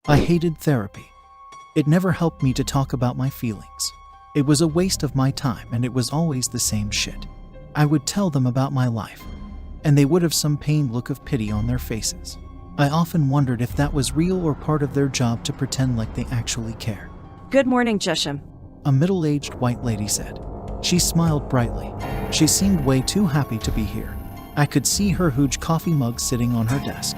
I hated therapy. It never helped me to talk about my feelings. It was a waste of my time and it was always the same shit. I would tell them about my life, and they would have some pained look of pity on their faces. I often wondered if that was real or part of their job to pretend like they actually care. Good morning, Jesham. A middle-aged white lady said. She smiled brightly. She seemed way too happy to be here. I could see her huge coffee mug sitting on her desk.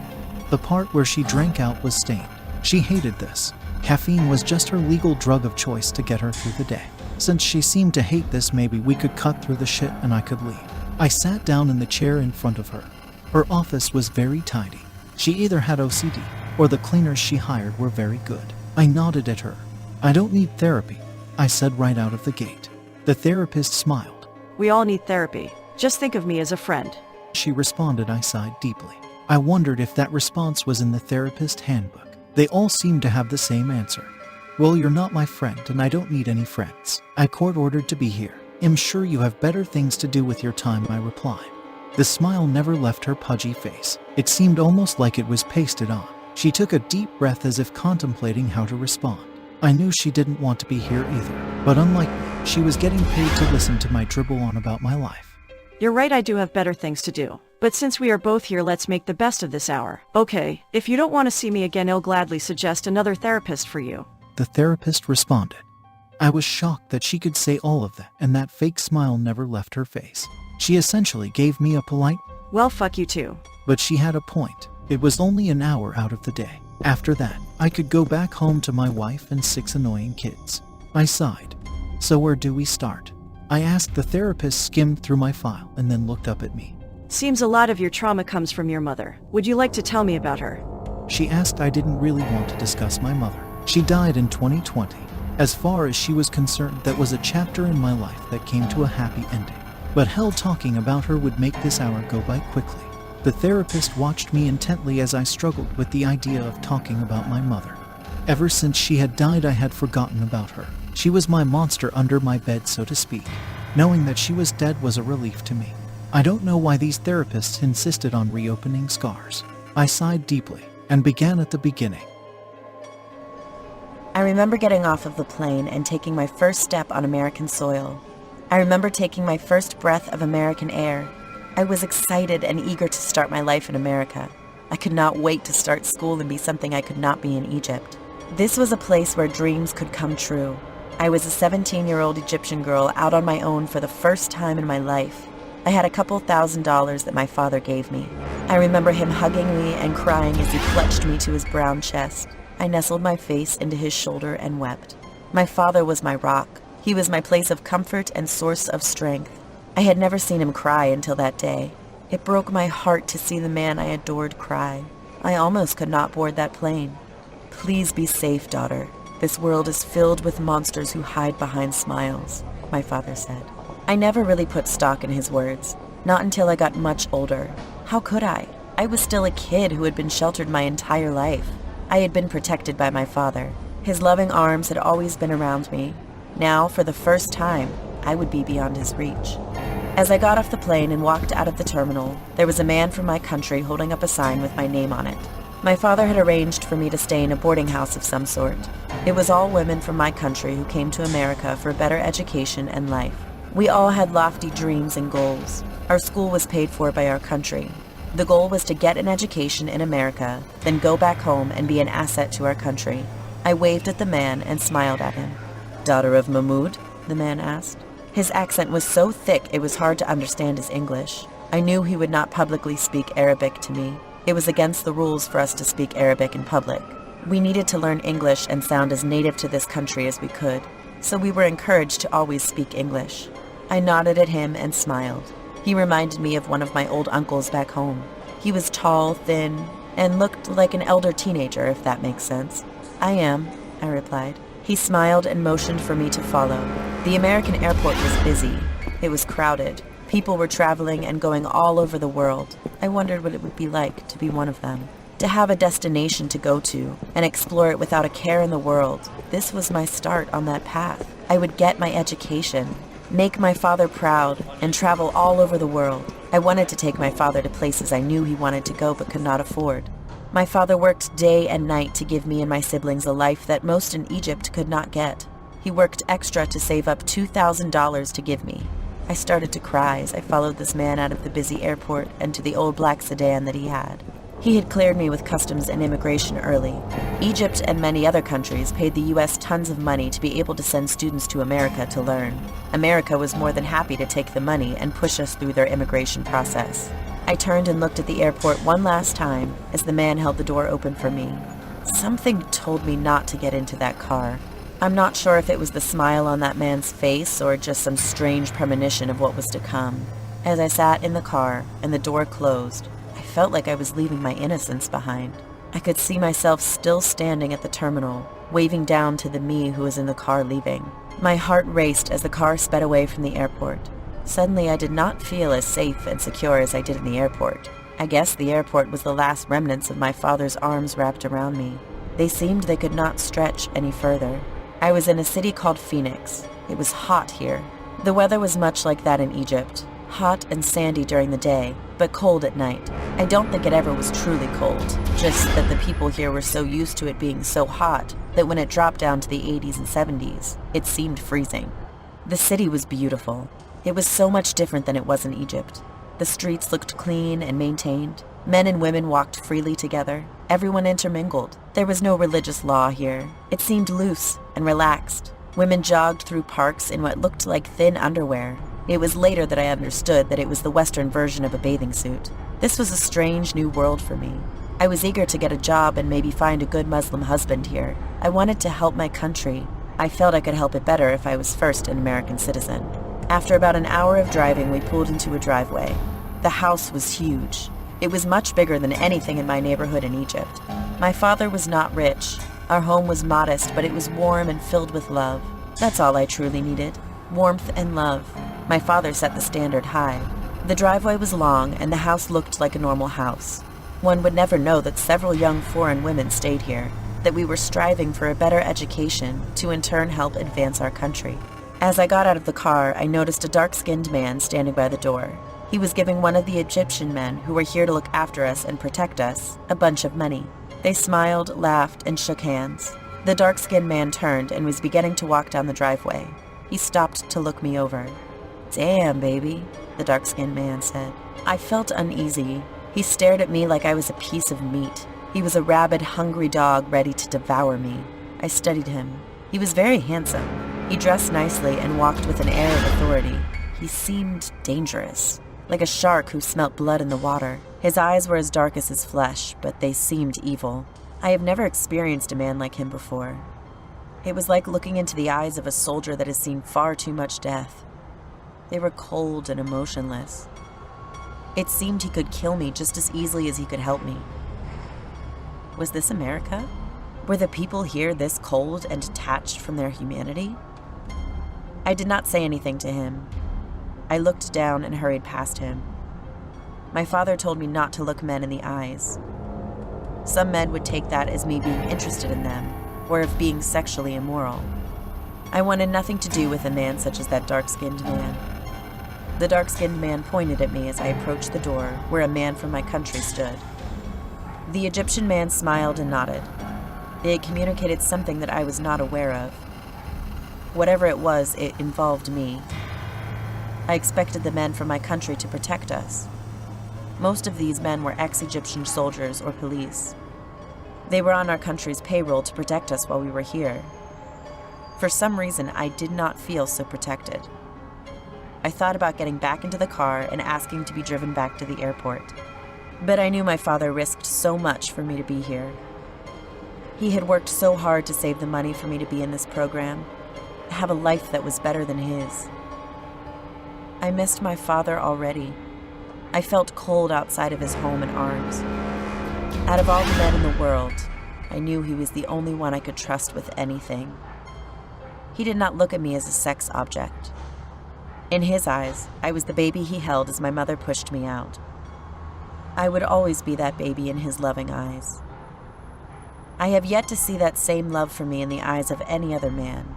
The part where she drank out was stained. She hated this. Caffeine was just her legal drug of choice to get her through the day. Since she seemed to hate this, maybe we could cut through the shit and I could leave. I sat down in the chair in front of her. Her office was very tidy. She either had OCD or the cleaners she hired were very good. I nodded at her. I don't need therapy, I said right out of the gate. The therapist smiled. We all need therapy. Just think of me as a friend. She responded. I sighed deeply. I wondered if that response was in the therapist handbook. They all seemed to have the same answer. Well, you're not my friend and I don't need any friends. I court-ordered to be here. I'm sure you have better things to do with your time, I replied. The smile never left her pudgy face. It seemed almost like it was pasted on. She took a deep breath as if contemplating how to respond. I knew she didn't want to be here either, but unlike me, she was getting paid to listen to my dribble on about my life. You're right, I do have better things to do. But since we are both here, let's make the best of this hour. Okay, if you don't want to see me again, I'll gladly suggest another therapist for you. The therapist responded. I was shocked that she could say all of that, and that fake smile never left her face. She essentially gave me a polite, well, fuck you too. But she had a point. It was only an hour out of the day. After that, I could go back home to my wife and 6 annoying kids. I sighed. So where do we start? I asked. The therapist skimmed through my file and then looked up at me. Seems a lot of your trauma comes from your mother. Would you like to tell me about her? She asked. I didn't really want to discuss my mother. She died in 2020. As far as she was concerned, that was a chapter in my life that came to a happy ending. But hell, talking about her would make this hour go by quickly. The therapist watched me intently as I struggled with the idea of talking about my mother. Ever since she had died, I had forgotten about her. She was my monster under my bed, so to speak. Knowing that she was dead was a relief to me. I don't know why these therapists insisted on reopening scars. I sighed deeply and began at the beginning. I remember getting off of the plane and taking my first step on American soil. I remember taking my first breath of American air. I was excited and eager to start my life in America. I could not wait to start school and be something I could not be in Egypt. This was a place where dreams could come true. I was a 17-year-old Egyptian girl out on my own for the first time in my life. I had a couple $1,000s that my father gave me. I remember him hugging me and crying as he clutched me to his brown chest. I nestled my face into his shoulder and wept. My father was my rock. He was my place of comfort and source of strength. I had never seen him cry until that day. It broke my heart to see the man I adored cry. I almost could not board that plane. Please be safe, daughter. This world is filled with monsters who hide behind smiles, my father said. I never really put stock in his words, not until I got much older. How could I? I was still a kid who had been sheltered my entire life. I had been protected by my father. His loving arms had always been around me. Now, for the first time, I would be beyond his reach. As I got off the plane and walked out of the terminal, there was a man from my country holding up a sign with my name on it. My father had arranged for me to stay in a boarding house of some sort. It was all women from my country who came to America for better education and life. We all had lofty dreams and goals. Our school was paid for by our country. The goal was to get an education in America, then go back home and be an asset to our country. I waved at the man and smiled at him. "Daughter of Mahmoud?" the man asked. His accent was so thick it was hard to understand his English. I knew he would not publicly speak Arabic to me. It was against the rules for us to speak Arabic in public. We needed to learn English and sound as native to this country as we could, so we were encouraged to always speak English. I nodded at him and smiled. He reminded me of one of my old uncles back home. He was tall, thin, and looked like an elder teenager, if that makes sense. "I am," I replied. He smiled and motioned for me to follow. The American airport was busy. It was crowded. People were traveling and going all over the world. I wondered what it would be like to be one of them. To have a destination to go to and explore it without a care in the world. This was my start on that path. I would get my education, make my father proud, and travel all over the world. I wanted to take my father to places I knew he wanted to go but could not afford. My father worked day and night to give me and my siblings a life that most in Egypt could not get. He worked extra to save up $2,000 to give me. I started to cry as I followed this man out of the busy airport and to the old black sedan that he had. He had cleared me with customs and immigration early. Egypt and many other countries paid the U.S. tons of money to be able to send students to America to learn. America was more than happy to take the money and push us through their immigration process. I turned and looked at the airport one last time as the man held the door open for me. Something told me not to get into that car. I'm not sure if it was the smile on that man's face or just some strange premonition of what was to come. As I sat in the car and the door closed, I felt like I was leaving my innocence behind. I could see myself still standing at the terminal, waving down to the me who was in the car leaving. My heart raced as the car sped away from the airport. Suddenly, I did not feel as safe and secure as I did in the airport. I guess the airport was the last remnants of my father's arms wrapped around me. They seemed they could not stretch any further. I was in a city called Phoenix. It was hot here. The weather was much like that in Egypt. Hot and sandy during the day, but cold at night. I don't think it ever was truly cold, just that the people here were so used to it being so hot that when it dropped down to the 80s and 70s, it seemed freezing. The city was beautiful. It was so much different than it was in Egypt. The streets looked clean and maintained. Men and women walked freely together. Everyone intermingled. There was no religious law here. It seemed loose and relaxed. Women jogged through parks in what looked like thin underwear. It was later that I understood that it was the Western version of a bathing suit. This was a strange new world for me. I was eager to get a job and maybe find a good Muslim husband here. I wanted to help my country. I felt I could help it better if I was first an American citizen. After about an hour of driving, we pulled into a driveway. The house was huge. It was much bigger than anything in my neighborhood in Egypt. My father was not rich. Our home was modest, but it was warm and filled with love. That's all I truly needed. Warmth and love. My father set the standard high. The driveway was long, and the house looked like a normal house. One would never know that several young foreign women stayed here, that we were striving for a better education to in turn help advance our country. As I got out of the car, I noticed a dark-skinned man standing by the door. He was giving one of the Egyptian men who were here to look after us and protect us a bunch of money. They smiled, laughed, and shook hands. The dark-skinned man turned and was beginning to walk down the driveway. He stopped to look me over. "Damn, baby," the dark-skinned man said. I felt uneasy. He stared at me like I was a piece of meat. He was a rabid, hungry dog ready to devour me. I studied him. He was very handsome. He dressed nicely and walked with an air of authority. He seemed dangerous, like a shark who smelt blood in the water. His eyes were as dark as his flesh, but they seemed evil. I have never experienced a man like him before. It was like looking into the eyes of a soldier that has seen far too much death. They were cold and emotionless. It seemed he could kill me just as easily as he could help me. Was this America? Were the people here this cold and detached from their humanity? I did not say anything to him. I looked down and hurried past him. My father told me not to look men in the eyes. Some men would take that as me being interested in them, or of being sexually immoral. I wanted nothing to do with a man such as that dark-skinned man. The dark-skinned man pointed at me as I approached the door where a man from my country stood. The Egyptian man smiled and nodded. They had communicated something that I was not aware of. Whatever it was, it involved me. I expected the men from my country to protect us. Most of these men were ex-Egyptian soldiers or police. They were on our country's payroll to protect us while we were here. For some reason, I did not feel so protected. I thought about getting back into the car and asking to be driven back to the airport. But I knew my father risked so much for me to be here. He had worked so hard to save the money for me to be in this program, have a life that was better than his. I missed my father already. I felt cold outside of his home and arms. Out of all the men in the world, I knew he was the only one I could trust with anything. He did not look at me as a sex object. In his eyes, I was the baby he held as my mother pushed me out. I would always be that baby in his loving eyes. I have yet to see that same love for me in the eyes of any other man.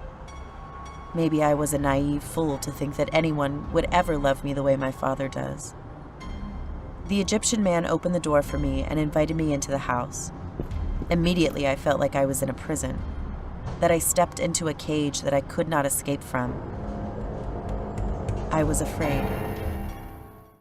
Maybe I was a naive fool to think that anyone would ever love me the way my father does. The Egyptian man opened the door for me and invited me into the house. Immediately, I felt like I was in a prison, that I stepped into a cage that I could not escape from. I was afraid.